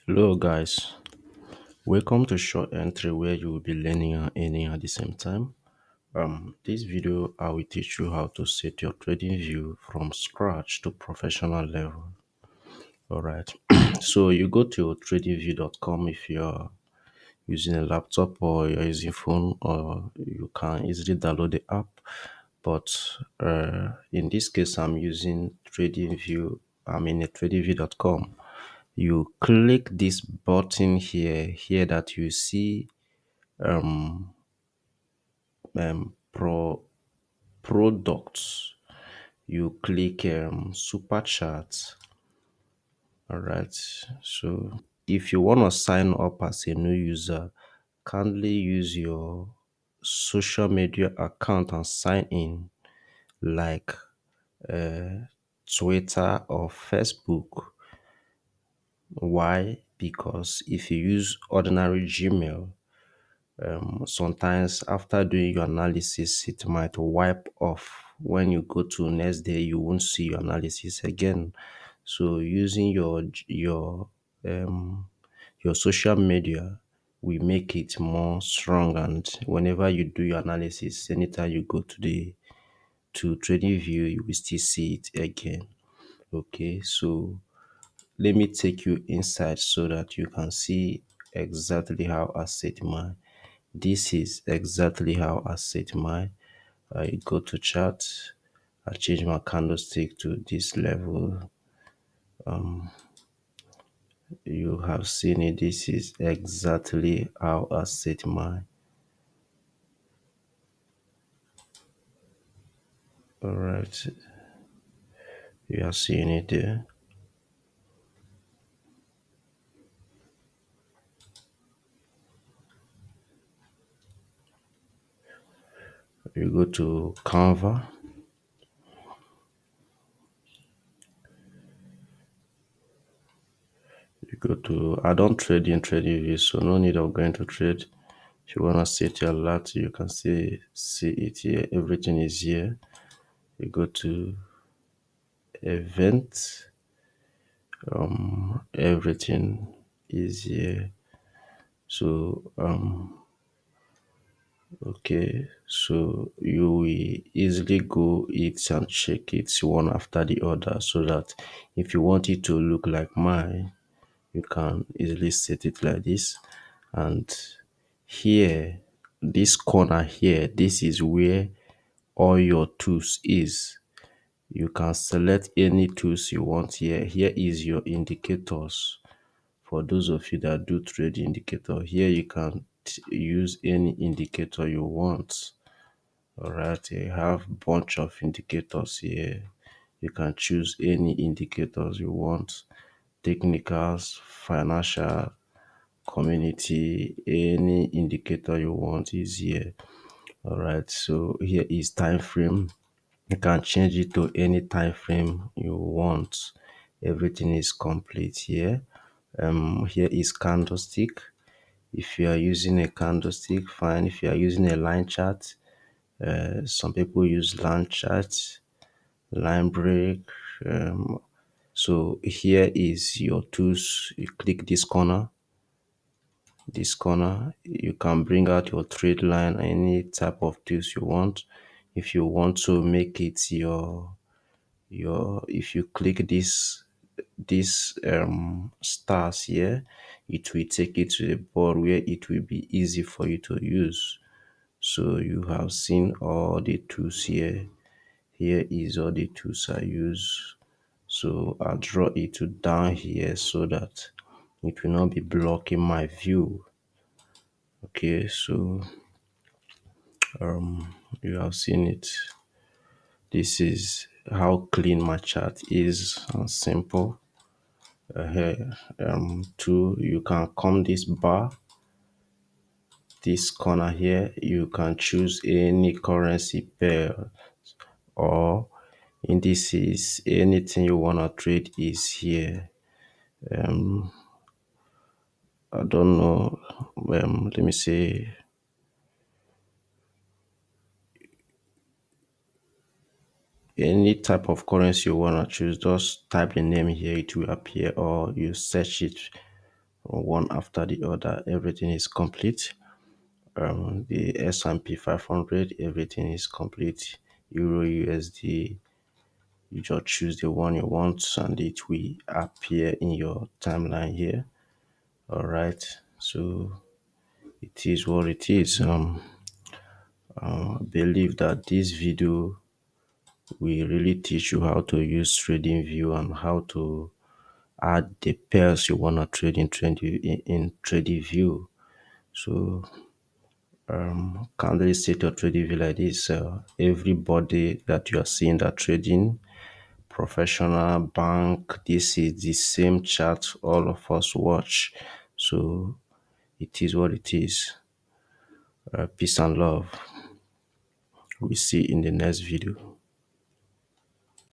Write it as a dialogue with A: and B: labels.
A: Hello guys, welcome to Short Entry where you will be learning and earning at the same time. This video I will teach you how to set your trading view from scratch to professional level. Alright, so you go to tradingview.com if you're using a laptop or you're using phone, or you can easily download the app. But in this case, I'm using TradingView. I'm in a tradingview.com. You click this button here that you see products. You click super chat. All right. So if you want to sign up as a new user, kindly use your social media account and sign in, like Twitter or Facebook. Why? Because if you use ordinary Gmail, sometimes after doing your analysis, it might wipe off. When you go to next day, you won't see your analysis again. So using your social media will make it more strong, and whenever you do your analysis, anytime you go to TradingView, you will still see it again. Okay, so let me take you inside so that you can see exactly how I set mine. This is exactly how I set mine. I go to chart, I change my candlestick to this level. You have seen it. This is exactly how I set mine. All right, you are seeing it there. You go to Canva. You go to, I don't trade in TradingView, so no need of going to trade. If you wanna set your alert, you can see it here. Everything is here. You go to event. Everything is here. So okay, so you will easily go it and check it one after the other, so that if you want it to look like mine, you can easily set it like this. And here, this corner here, this is where all your tools is. You can select any tools you want here. Here is your indicators. For those of you that do trade indicator, here you can use any indicator you want. All right, you have bunch of indicators here. You can choose any indicators you want. Technicals, financial, community, any indicator you want is here. All right, so here is time frame. You can change it to any time frame you want. Everything is complete here. Here is candlestick. If you are using a candlestick, fine. If you are using a line chart, some people use line charts, line break. Um, so here is your tools. You click this corner, you can bring out your trade line, any type of tools you want. If you want to make it your if you click this stars here, it will take it to a board where it will be easy for you to use. So you have seen all the tools here. Here is all the tools I use. So I'll draw it to down here so that it will not be blocking my view. Okay, so you have seen it. This is how clean my chart is and simple. Here, two, you can come this bar, this corner here. You can choose any currency pair or indices. Anything you wanna trade is here. I don't know. Let me say any type of currency you wanna choose. Just type the name here, it will appear, or you search it one after the other. Everything is complete. The S&P 500, everything is complete. Euro USD, you just choose the one you want and it will appear in your timeline here. All right, so it is what it is. I believe that this video will really teach you how to use TradingView and how to add the pairs you want to trade in TradingView. So can they state your TradingView like this? Everybody that you are seeing that trading, professional, bank, this is the same chart all of us watch. So it is what it is. Peace and love. We see in the next video.